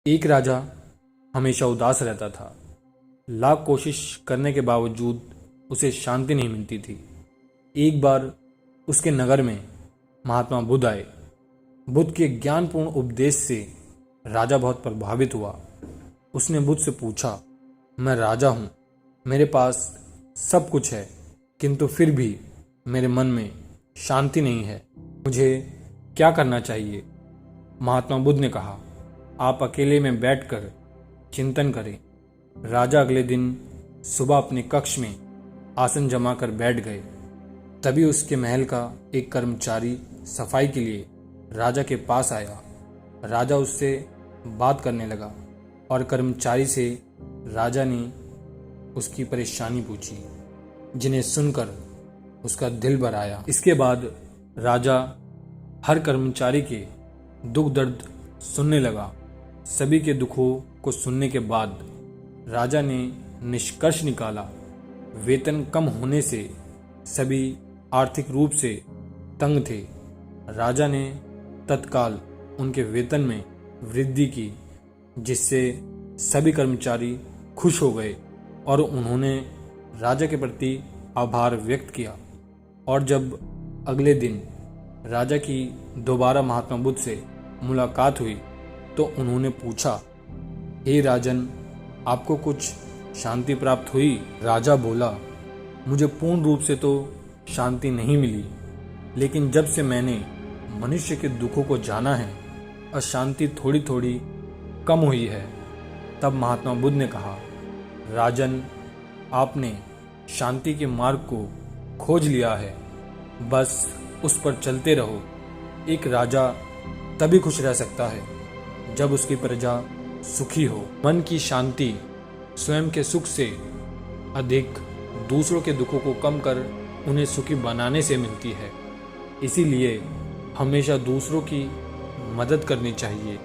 एक राजा हमेशा उदास रहता था। लाख कोशिश करने के बावजूद उसे शांति नहीं मिलती थी। एक बार उसके नगर में महात्मा बुद्ध आए। बुद्ध के ज्ञानपूर्ण उपदेश से राजा बहुत प्रभावित हुआ। उसने बुद्ध से पूछा, मैं राजा हूँ, मेरे पास सब कुछ है, किंतु फिर भी मेरे मन में शांति नहीं है। मुझे क्या करना चाहिए? महात्मा बुद्ध ने कहा, आप अकेले में बैठकर चिंतन करें। राजा अगले दिन सुबह अपने कक्ष में आसन जमाकर बैठ गए। तभी उसके महल का एक कर्मचारी सफाई के लिए राजा के पास आया। राजा उससे बात करने लगा और कर्मचारी से राजा ने उसकी परेशानी पूछी, जिन्हें सुनकर उसका दिल भर आया। इसके बाद राजा हर कर्मचारी के दुख दर्द सुनने लगा। सभी के दुखों को सुनने के बाद राजा ने निष्कर्ष निकाला, वेतन कम होने से सभी आर्थिक रूप से तंग थे। राजा ने तत्काल उनके वेतन में वृद्धि की, जिससे सभी कर्मचारी खुश हो गए और उन्होंने राजा के प्रति आभार व्यक्त किया। और जब अगले दिन राजा की दोबारा महात्मा बुद्ध से मुलाकात हुई तो उन्होंने पूछा, हे राजन, आपको कुछ शांति प्राप्त हुई? राजा बोला, मुझे पूर्ण रूप से तो शांति नहीं मिली, लेकिन जब से मैंने मनुष्य के दुखों को जाना है, अशांति थोड़ी थोड़ी कम हुई है। तब महात्मा बुद्ध ने कहा, राजन, आपने शांति के मार्ग को खोज लिया है, बस उस पर चलते रहो। एक राजा तभी खुश रह सकता है जब उसकी प्रजा सुखी हो। मन की शांति स्वयं के सुख से अधिक दूसरों के दुखों को कम कर उन्हें सुखी बनाने से मिलती है। इसीलिए हमेशा दूसरों की मदद करनी चाहिए।